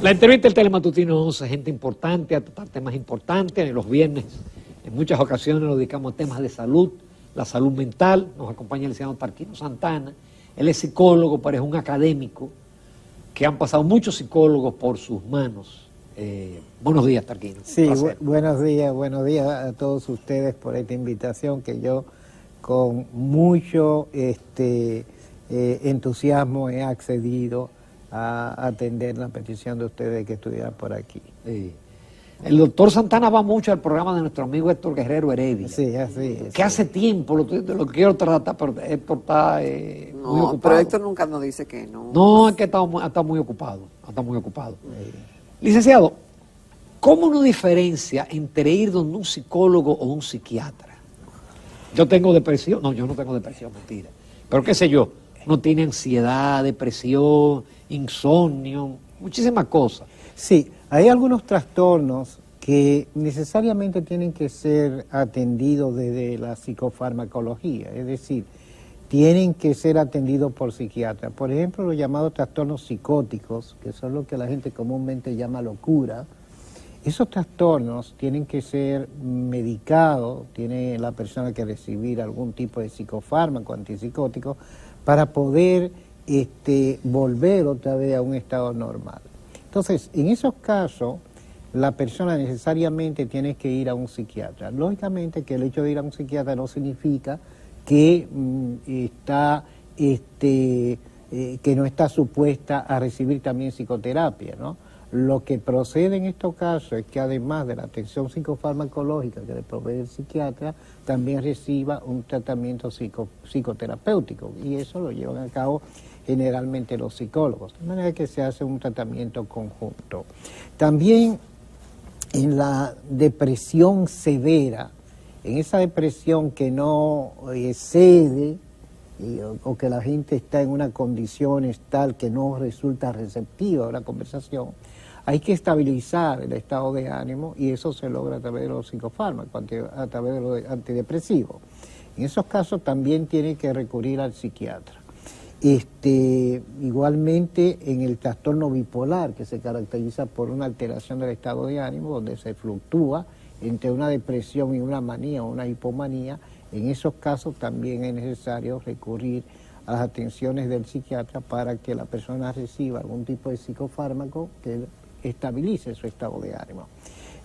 La entrevista del Telematutino 11, gente importante, a tratar temas importantes. En los viernes, en muchas ocasiones, nos dedicamos a temas de salud, la salud mental. Nos acompaña el licenciado Tarquino Santana. Él es psicólogo, pero es un académico que han pasado muchos psicólogos por sus manos. Buenos días, Tarquino. Sí, buenos días a todos ustedes por esta invitación que yo con mucho entusiasmo he accedido a atender la petición de ustedes de que estuvieran por aquí. Sí. El doctor Santana va mucho al programa de nuestro amigo Héctor Guerrero Heredia. Sí, así es. Que hace tiempo lo quiero tratar, pero Héctor está muy ocupado. Pero Héctor nunca nos dice que no. No, es que está muy ocupado. Está muy ocupado. Sí. Licenciado, ¿cómo uno diferencia entre ir donde un psicólogo o un psiquiatra? Yo tengo depresión. No, yo no tengo depresión, mentira. Pero qué sé yo, uno tiene ansiedad, depresión, insomnio, muchísimas cosas. Sí, hay algunos trastornos que necesariamente tienen que ser atendidos desde la psicofarmacología, es decir, tienen que ser atendidos por psiquiatras. Por ejemplo, los llamados trastornos psicóticos, que son lo que la gente comúnmente llama locura. Esos trastornos tienen que ser medicados, tiene la persona que recibir algún tipo de psicofármaco antipsicótico para poder volver otra vez a un estado normal. Entonces, en esos casos, la persona necesariamente tiene que ir a un psiquiatra. Lógicamente que el hecho de ir a un psiquiatra no significa que que no está supuesta a recibir también psicoterapia, ¿no? Lo que procede en estos casos es que además de la atención psicofarmacológica que le provee el psiquiatra, también reciba un tratamiento psicoterapéutico, y eso lo llevan a cabo generalmente los psicólogos, de manera que se hace un tratamiento conjunto. También en la depresión severa, en esa depresión que no cede o que la gente está en una condición tal que no resulta receptiva a la conversación, hay que estabilizar el estado de ánimo, y eso se logra a través de los psicofármacos, a través de los antidepresivos. En esos casos también tiene que recurrir al psiquiatra. Igualmente en el trastorno bipolar, que se caracteriza por una alteración del estado de ánimo, donde se fluctúa entre una depresión y una manía o una hipomanía, en esos casos también es necesario recurrir a las atenciones del psiquiatra para que la persona reciba algún tipo de psicofármaco que estabilice su estado de ánimo.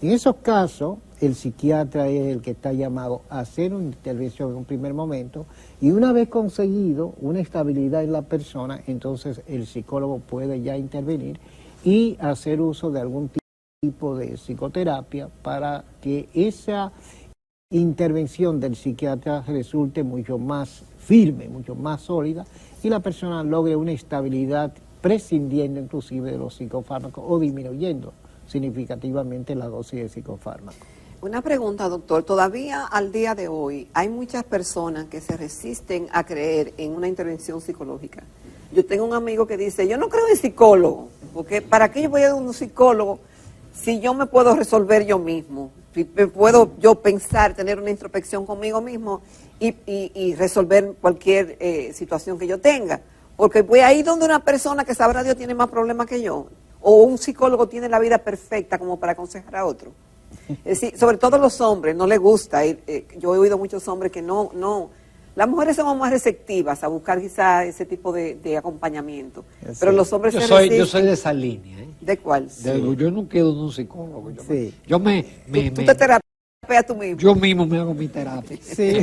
En esos casos, el psiquiatra es el que está llamado a hacer una intervención en un primer momento, y una vez conseguido una estabilidad en la persona, entonces el psicólogo puede ya intervenir y hacer uso de algún tipo de psicoterapia para que esa intervención del psiquiatra resulte mucho más firme, mucho más sólida, y la persona logre una estabilidad prescindiendo inclusive de los psicofármacos o disminuyendo significativamente la dosis de psicofármaco. Una pregunta, doctor. Todavía al día de hoy hay muchas personas que se resisten a creer en una intervención psicológica. Yo tengo un amigo que dice, yo no creo en psicólogo, porque ¿para qué yo voy a un psicólogo si yo me puedo resolver yo mismo? Si puedo yo pensar, tener una introspección conmigo mismo y resolver cualquier situación que yo tenga. Porque voy a ir donde una persona que sabrá Dios tiene más problemas que yo. O un psicólogo tiene la vida perfecta como para aconsejar a otro. Es decir, sobre todo los hombres, no les gusta ir. Yo he oído muchos hombres que no. Las mujeres somos más receptivas a buscar quizá ese tipo de acompañamiento. Sí. Pero los hombres yo soy de esa línea. ¿De cuál? Sí. Yo no quedo de un psicólogo. Yo ¿Tú te terapeas tú mismo? Yo mismo me hago mi terapia. Sí.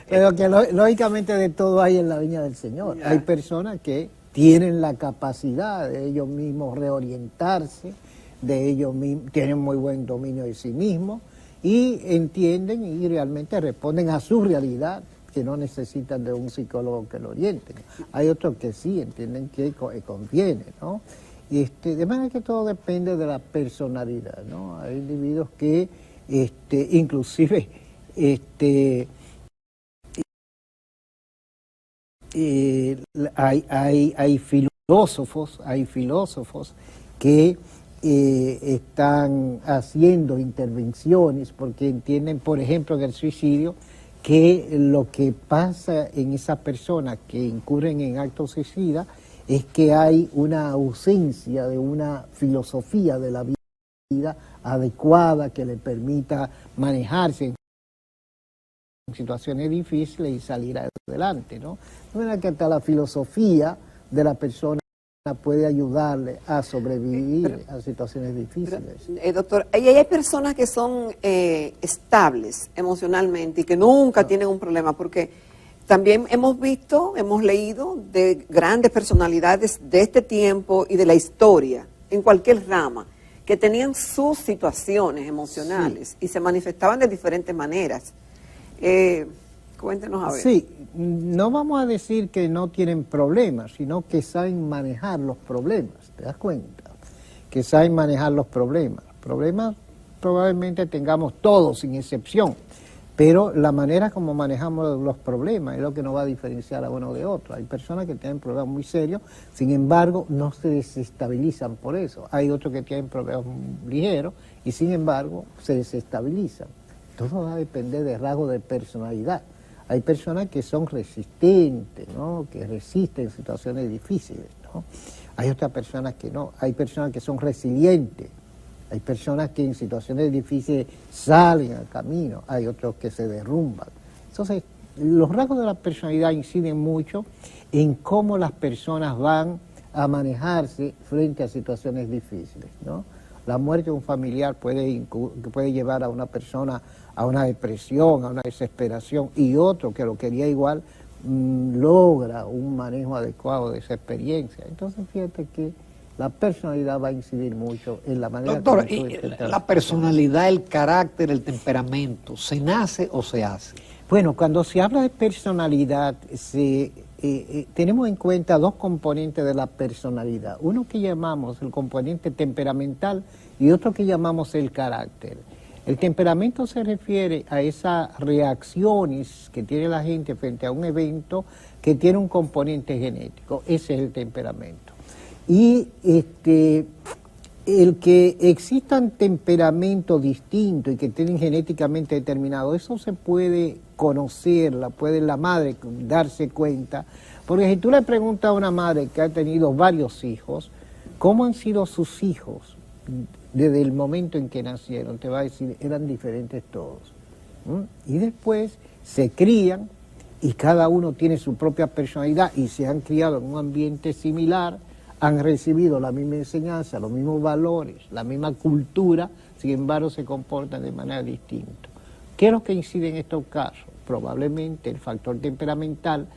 Pero que lógicamente de todo hay en la viña del Señor. Yeah. Hay personas que tienen la capacidad de ellos mismos reorientarse, de ellos mismos, tienen muy buen dominio de sí mismos y entienden y realmente responden a su realidad, que no necesitan de un psicólogo que lo oriente. Hay otros que sí entienden que conviene, ¿no? De manera que todo depende de la personalidad, ¿no? Hay individuos que inclusive hay filósofos que están haciendo intervenciones porque entienden, por ejemplo, en el suicidio, que lo que pasa en esas personas que incurren en actos suicidas es que hay una ausencia de una filosofía de la vida adecuada que le permita manejarse en situaciones difíciles y salir adelante, ¿no? De manera que hasta la filosofía de la persona puede ayudarle a sobrevivir a situaciones difíciles. Doctor, hay personas que son estables emocionalmente y que nunca tienen un problema, porque también hemos visto, hemos leído de grandes personalidades de este tiempo y de la historia, en cualquier rama, que tenían sus situaciones emocionales y se manifestaban de diferentes maneras. Cuéntenos a ver. Sí, no vamos a decir que no tienen problemas, sino que saben manejar los problemas, ¿te das cuenta? Que saben manejar los problemas. Problemas probablemente tengamos todos, sin excepción, pero la manera como manejamos los problemas es lo que nos va a diferenciar a uno de otro. Hay personas que tienen problemas muy serios, sin embargo, no se desestabilizan por eso. Hay otros que tienen problemas ligeros y, sin embargo, se desestabilizan. Todo va a depender de rasgos de personalidad. Hay personas que son resistentes, ¿no? Que resisten situaciones difíciles, ¿no? Hay otras personas que no. Hay personas que son resilientes. Hay personas que en situaciones difíciles salen al camino. Hay otros que se derrumban. Entonces, los rasgos de la personalidad inciden mucho en cómo las personas van a manejarse frente a situaciones difíciles, ¿no? La muerte de un familiar puede llevar a una persona a una depresión, a una desesperación, y otro que lo quería igual logra un manejo adecuado de esa experiencia. Entonces, fíjate que la personalidad va a incidir mucho en la manera... Doctor, ¿y la personalidad, el carácter, el temperamento, se nace o se hace? Bueno, cuando se habla de personalidad, tenemos en cuenta dos componentes de la personalidad. Uno que llamamos el componente temperamental y otro que llamamos el carácter. El temperamento se refiere a esas reacciones que tiene la gente frente a un evento que tiene un componente genético. Ese es el temperamento. Y el que existan temperamentos distintos y que tienen genéticamente determinado, eso se puede conocer, puede la madre darse cuenta, porque si tú le preguntas a una madre que ha tenido varios hijos, ¿cómo han sido sus hijos desde el momento en que nacieron? Te va a decir, eran diferentes todos. Y después se crían y cada uno tiene su propia personalidad y se han criado en un ambiente similar, han recibido la misma enseñanza, los mismos valores, la misma cultura, sin embargo se comportan de manera distinta. ¿Qué es lo que incide en estos casos? Probablemente el factor temperamental,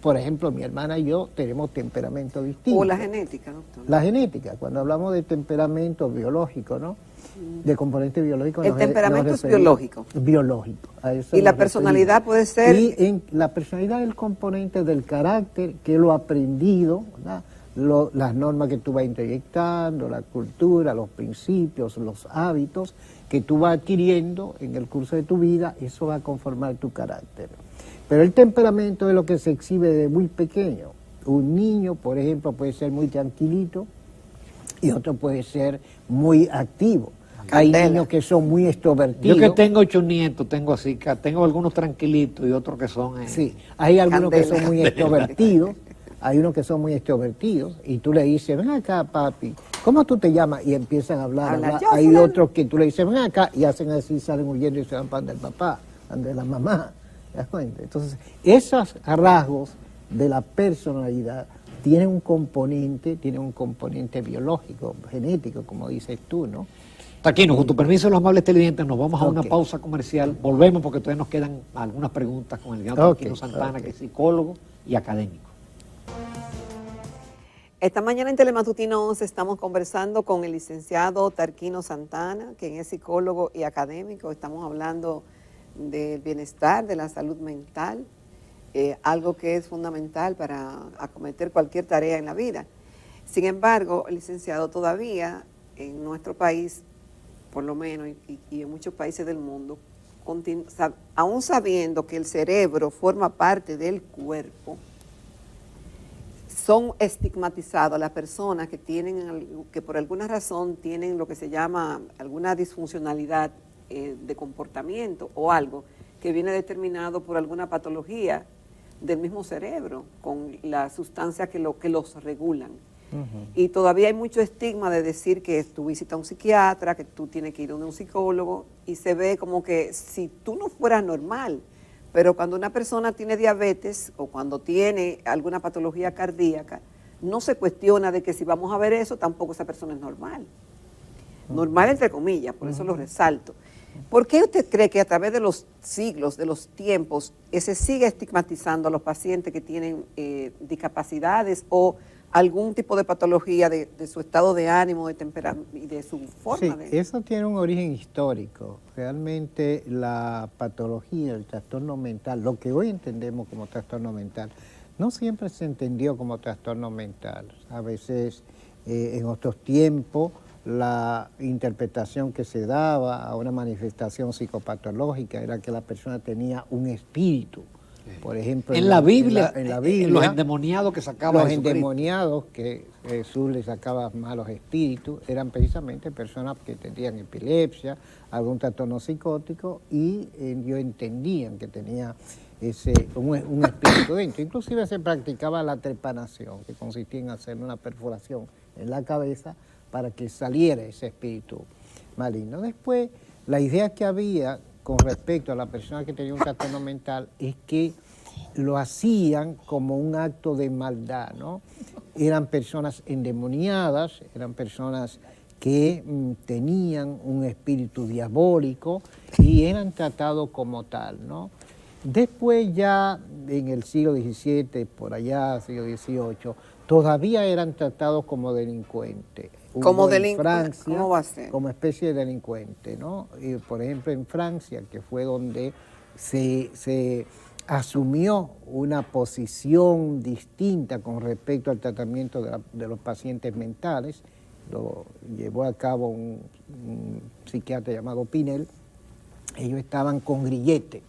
por ejemplo, mi hermana y yo tenemos temperamento distinto. O la genética, doctor. La genética, cuando hablamos de temperamento biológico, ¿no? De componente biológico. El temperamento es biológico. Biológico. Y la personalidad puede ser... Y la personalidad es el componente del carácter, que es lo aprendido, ¿verdad? Las normas que tú vas introyectando, la cultura, los principios, los hábitos que tú vas adquiriendo en el curso de tu vida, eso va a conformar tu carácter. Pero el temperamento es lo que se exhibe desde muy pequeño. Un niño, por ejemplo, puede ser muy tranquilito y otro puede ser muy activo. Hay niños que son muy extrovertidos. Yo que tengo 8 nietos, tengo algunos tranquilitos y otros que son... Sí, hay algunos que son muy extrovertidos. Hay unos que son muy extrovertidos y tú le dices, ven acá, papi, ¿cómo tú te llamas? Y empiezan a hablar. Hay otros que tú le dices, ven acá, y hacen así, salen huyendo y se van para donde el papá, donde la mamá. ¿Te das cuenta? Entonces, esos rasgos de la personalidad tienen un componente biológico, genético, como dices tú, ¿no? Taquino, con tu permiso, los amables televidentes, nos vamos a una pausa comercial. Volvemos porque todavía nos quedan algunas preguntas con el licenciado Tarquino Santana, que es psicólogo y académico. Esta mañana en Telematutino 11 estamos conversando con el licenciado Tarquino Santana, quien es psicólogo y académico. Estamos hablando del bienestar, de la salud mental, algo que es fundamental para acometer cualquier tarea en la vida. Sin embargo, licenciado, todavía en nuestro país, por lo menos, y en muchos países del mundo, aún sabiendo que el cerebro forma parte del cuerpo, son estigmatizados las personas que por alguna razón tienen lo que se llama alguna disfuncionalidad de comportamiento o algo que viene determinado por alguna patología, del mismo cerebro, con las sustancias que los regulan. Y todavía hay mucho estigma de decir que tú visitas a un psiquiatra, que tú tienes que ir a un psicólogo, y se ve como que si tú no fueras normal, pero cuando una persona tiene diabetes o cuando tiene alguna patología cardíaca, no se cuestiona de que si vamos a ver eso, tampoco esa persona es normal. Normal entre comillas, por eso lo resalto. ¿Por qué usted cree que a través de los siglos, de los tiempos, se sigue estigmatizando a los pacientes que tienen discapacidades o algún tipo de patología de su estado de ánimo, de temperamento y de su forma de... Eso tiene un origen histórico. Realmente la patología, el trastorno mental, lo que hoy entendemos como trastorno mental, no siempre se entendió como trastorno mental. A veces, en otros tiempos, la interpretación que se daba a una manifestación psicopatológica era que la persona tenía un espíritu. Por ejemplo, en la Biblia, los los endemoniados que sacaba los Jesucristo. endemoniados que Jesús les sacaba malos espíritus eran precisamente personas que tenían epilepsia, algún trastorno psicótico, y ellos entendían que tenía un espíritu dentro. Inclusive se practicaba la trepanación, que consistía en hacer una perforación en la cabeza para que saliera ese espíritu maligno. Después, la idea que había con respecto a la persona que tenía un trastorno mental es que lo hacían como un acto de maldad, ¿no? Eran personas endemoniadas, eran personas que tenían un espíritu diabólico y eran tratados como tal, ¿no? Después ya en el siglo XVII, por allá, siglo XVIII, todavía eran tratados como delincuentes. Como delincuente, ¿cómo va a ser? Como especie de delincuente, ¿no? Y, por ejemplo, en Francia, que fue donde se asumió una posición distinta con respecto al tratamiento de los pacientes mentales, lo llevó a cabo un psiquiatra llamado Pinel. Ellos estaban con grilletes,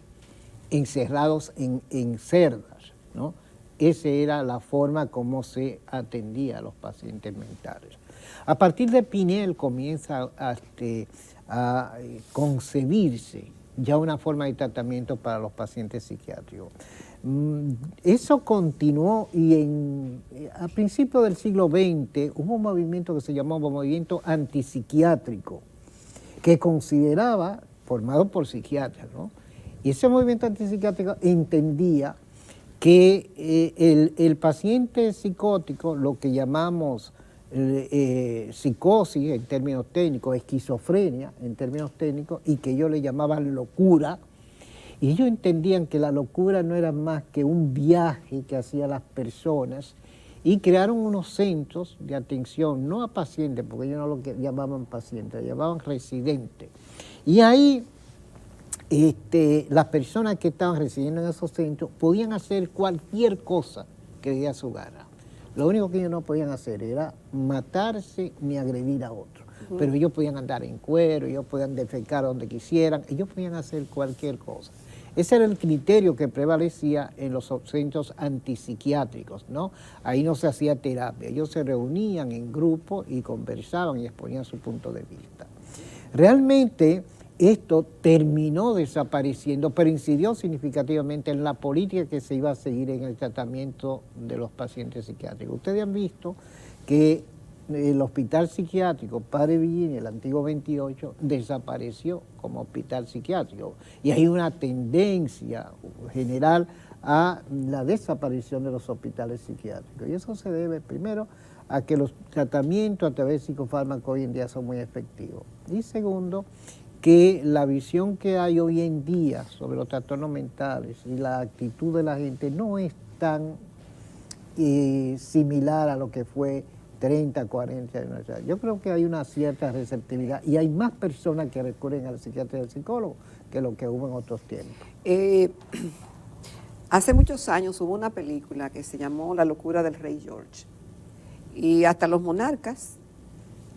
encerrados en celdas, ¿no? Esa era la forma como se atendía a los pacientes mentales. A partir de Pinel comienza a concebirse ya una forma de tratamiento para los pacientes psiquiátricos. Eso continuó y a principios del siglo XX hubo un movimiento que se llamó movimiento antipsiquiátrico, que consideraba, formado por psiquiatras, ¿no? Y ese movimiento antipsiquiátrico entendía que el paciente psicótico, lo que llamamos psicosis en términos técnicos, esquizofrenia en términos técnicos, y que ellos le llamaban locura, y ellos entendían que la locura no era más que un viaje que hacían las personas, y crearon unos centros de atención, no a pacientes, porque ellos no lo llamaban pacientes, lo llamaban residentes. Y ahí las personas que estaban residiendo en esos centros podían hacer cualquier cosa que diera su gana. Lo único que ellos no podían hacer era matarse ni agredir a otros. Pero ellos podían andar en cuero, ellos podían defecar donde quisieran, ellos podían hacer cualquier cosa. Ese era el criterio que prevalecía en los centros antipsiquiátricos, ¿no? Ahí no se hacía terapia, ellos se reunían en grupo y conversaban y exponían su punto de vista. Realmente esto terminó desapareciendo, pero incidió significativamente en la política que se iba a seguir en el tratamiento de los pacientes psiquiátricos. Ustedes han visto que el hospital psiquiátrico Padre Villini, el antiguo 28, desapareció como hospital psiquiátrico. Y hay una tendencia general a la desaparición de los hospitales psiquiátricos. Y eso se debe, primero, a que los tratamientos a través de psicofármacos hoy en día son muy efectivos. Y segundo, que la visión que hay hoy en día sobre los trastornos mentales y la actitud de la gente no es tan similar a lo que fue 30, 40 años. Yo creo que hay una cierta receptividad y hay más personas que recurren al psiquiatra y al psicólogo que lo que hubo en otros tiempos. Hace muchos años hubo una película que se llamó La locura del rey George, y hasta los monarcas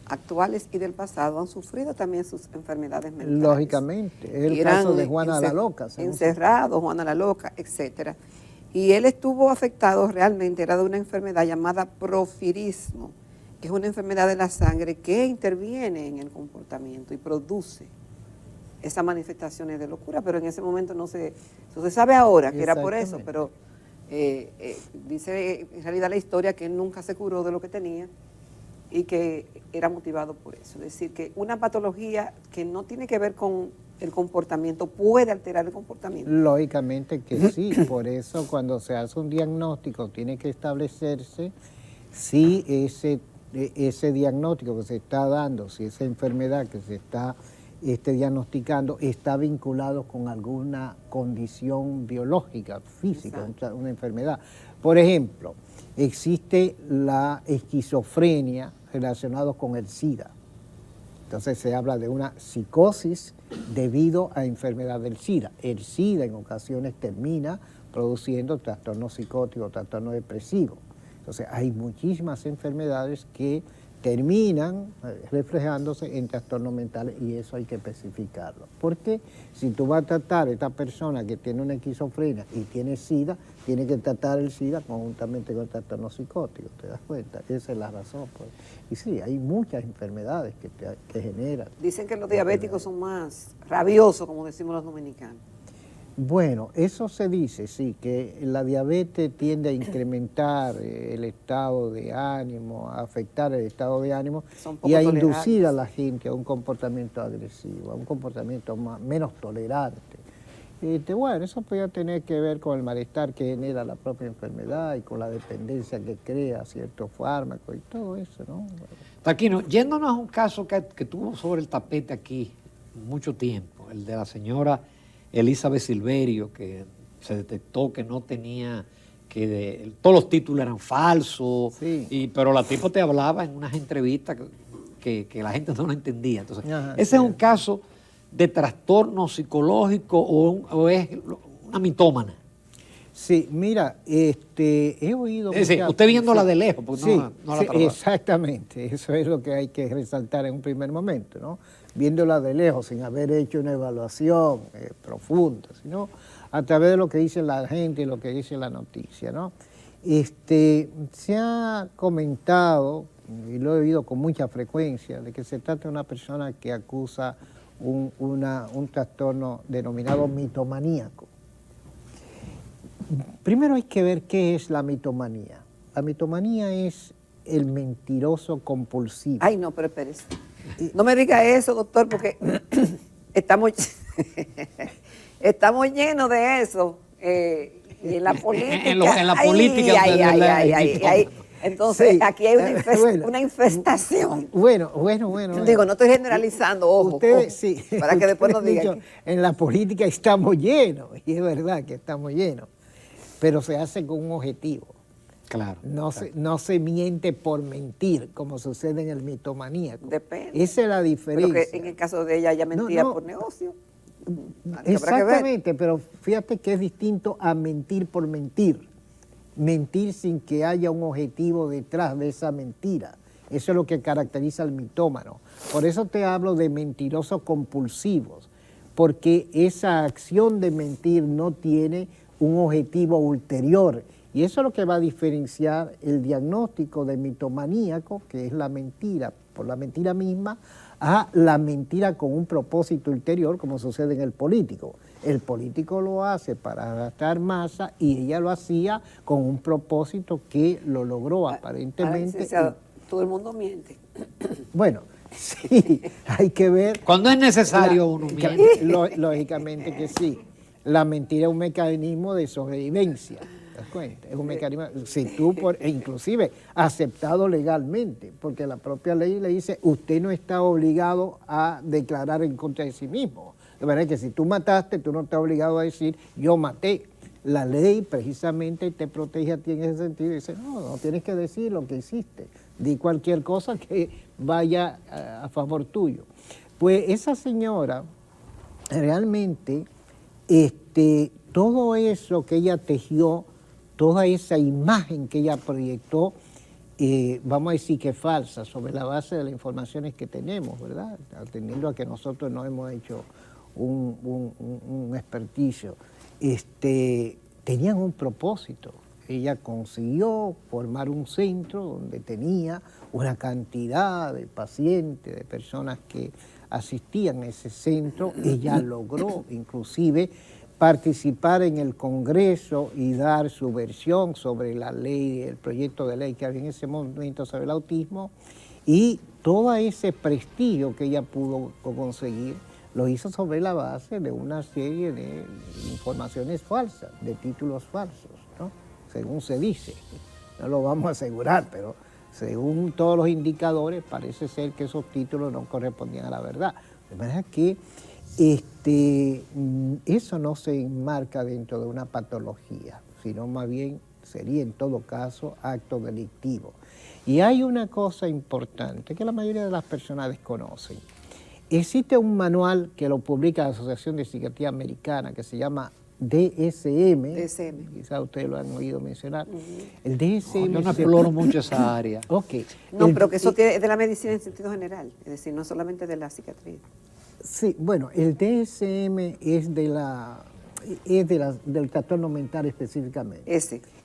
actuales y del pasado han sufrido también sus enfermedades mentales. Lógicamente, es el caso de Juana la Loca. Encerrado, Juana la Loca, etcétera. Y él estuvo afectado realmente, era de una enfermedad llamada porfirismo, que es una enfermedad de la sangre que interviene en el comportamiento y produce esas manifestaciones de locura, pero en ese momento no se sabe ahora que era por eso, pero Dice en realidad la historia que él nunca se curó de lo que tenía y que era motivado por eso. Es decir, que una patología que no tiene que ver con el comportamiento puede alterar el comportamiento. Lógicamente que sí, por eso cuando se hace un diagnóstico tiene que establecerse si ese diagnóstico que se está dando, si esa enfermedad que se está diagnosticando está vinculado con alguna condición biológica, física, una enfermedad. Por ejemplo, existe la esquizofrenia relacionada con el SIDA. Entonces se habla de una psicosis debido a enfermedad del SIDA. El SIDA en ocasiones termina produciendo trastornos psicóticos, trastornos depresivos. Entonces hay muchísimas enfermedades que terminan reflejándose en trastornos mentales y eso hay que especificarlo. Porque si tú vas a tratar a esta persona que tiene una esquizofrenia y tiene SIDA, tiene que tratar el SIDA conjuntamente con el trastorno psicótico, ¿te das cuenta? Esa es la razón. Pues. Y sí, hay muchas enfermedades que generan. Dicen que los diabéticos son más rabiosos, como decimos los dominicanos. Bueno, eso se dice, sí, que la diabetes tiende a incrementar el estado de ánimo, a afectar el estado de ánimo y a inducir a la gente a un comportamiento agresivo, a un comportamiento menos tolerante. Bueno, eso puede tener que ver con el malestar que genera la propia enfermedad y con la dependencia que crea ciertos fármacos y todo eso, ¿no? Taquino, yéndonos a un caso que tuvo sobre el tapete aquí mucho tiempo, el de la señora Elizabeth Silverio, que se detectó que no tenía, todos los títulos eran falsos, sí. Pero la tipo te hablaba en unas entrevistas que la gente no lo entendía. Entonces, ese es un caso de trastorno psicológico o es una mitómana. Sí, mira, he oído... Es decir, usted viéndola de lejos, porque sí, no la trabajó. Exactamente, eso es lo que hay que resaltar en un primer momento, ¿no? Viéndola de lejos, sin haber hecho una evaluación profunda, sino a través de lo que dice la gente y lo que dice la noticia, ¿no? Se ha comentado, y lo he oído con mucha frecuencia, de que se trata de una persona que acusa un trastorno denominado mitomaníaco. Primero hay que ver qué es la mitomanía. La mitomanía es el mentiroso compulsivo. Ay, no, pero espérese. No me diga eso, doctor, porque estamos llenos de eso. Y en la política. En la política. Entonces, sí, aquí hay una infestación. Bueno. Digo, no estoy generalizando, ojo. Ustedes, sí, para que después nos digan. En la política estamos llenos, y es verdad que estamos llenos, pero se hace con un objetivo. Claro. No se miente por mentir, como sucede en el mitomaníaco. Depende. Esa es la diferencia. Pero que en el caso de ella mentía por negocio. Exactamente, pero fíjate que es distinto a mentir por mentir. Mentir sin que haya un objetivo detrás de esa mentira. Eso es lo que caracteriza al mitómano. Por eso te hablo de mentirosos compulsivos, porque esa acción de mentir no tiene un objetivo ulterior. Y eso es lo que va a diferenciar el diagnóstico de mitomaníaco, que es la mentira por la mentira misma, a la mentira con un propósito ulterior, como sucede en el político. El político lo hace para arrastrar masa y ella lo hacía con un propósito que lo logró aparentemente. Todo el mundo miente. Bueno, sí, hay que ver. Cuando es necesario uno miente. Lógicamente que sí. La mentira es un mecanismo de sobrevivencia. ¿Te das cuenta? Es un mecanismo, si tú, inclusive, aceptado legalmente, porque la propia ley le dice, usted no está obligado a declarar en contra de sí mismo. De manera que si tú mataste, tú no estás obligado a decir, yo maté. La ley precisamente te protege a ti en ese sentido y dice, no tienes que decir lo que hiciste. Di cualquier cosa que vaya a favor tuyo. Pues esa señora, realmente, todo eso que ella tejió, toda esa imagen que ella proyectó, vamos a decir que es falsa, sobre la base de las informaciones que tenemos, ¿verdad? Atendiendo a que nosotros no hemos hecho un experticio. Tenían un propósito. Ella consiguió formar un centro donde tenía una cantidad de pacientes, de personas que asistían a ese centro. Ella logró inclusive participar en el Congreso y dar su versión sobre la ley, el proyecto de ley que había en ese momento sobre el autismo, y todo ese prestigio que ella pudo conseguir lo hizo sobre la base de una serie de informaciones falsas, de títulos falsos, ¿no? Según se dice. No lo vamos a asegurar, pero según todos los indicadores parece ser que esos títulos no correspondían a la verdad. De manera que eso no se enmarca dentro de una patología, sino más bien sería en todo caso acto delictivo. Y hay una cosa importante que la mayoría de las personas desconocen. Existe un manual que lo publica la Asociación de Psiquiatría Americana que se llama DSM. Quizás ustedes lo han oído mencionar. El DSM. Yo no exploro mucho esa área. Ok. No, pero que eso es de la medicina en sentido general, es decir, no solamente de la psiquiatría. Sí, bueno, el DSM es del trastorno mental específicamente.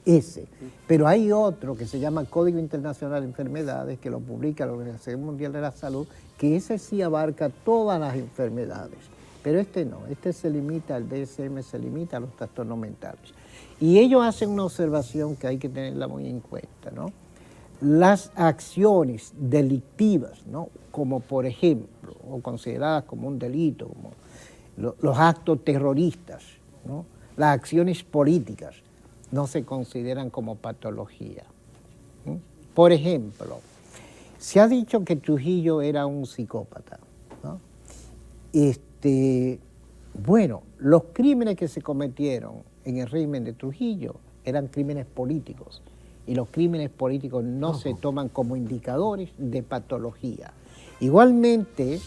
Ese. Pero hay otro que se llama Código Internacional de Enfermedades, que lo publica la Organización Mundial de la Salud, que ese sí abarca todas las enfermedades. Pero este no, el DSM se limita a los trastornos mentales. Y ellos hacen una observación que hay que tenerla muy en cuenta, ¿no? Las acciones delictivas, ¿no? Como por ejemplo, o consideradas como un delito, como los actos terroristas, ¿no? Las acciones políticas, no se consideran como patología. ¿Mm? Por ejemplo, se ha dicho que Trujillo era un psicópata, ¿no? Bueno, los crímenes que se cometieron en el régimen de Trujillo eran crímenes políticos, y los crímenes políticos no se toman como indicadores de patología. Igualmente,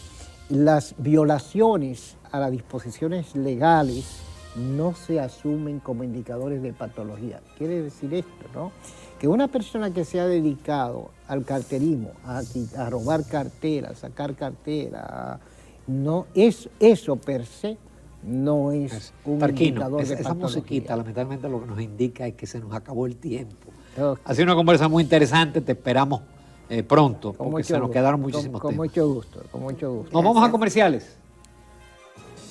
las violaciones a las disposiciones legales no se asumen como indicadores de patología. Quiere decir esto, ¿no? Que una persona que se ha dedicado al carterismo, a robar carteras, a sacar cartera, no es eso per se, no es un indicador de patología. Esa musiquita lamentablemente lo que nos indica es que se nos acabó el tiempo. Okay. Ha sido una conversa muy interesante, te esperamos pronto, porque se nos quedaron muchísimos temas. Con mucho gusto, con mucho gusto. Nos vamos a comerciales.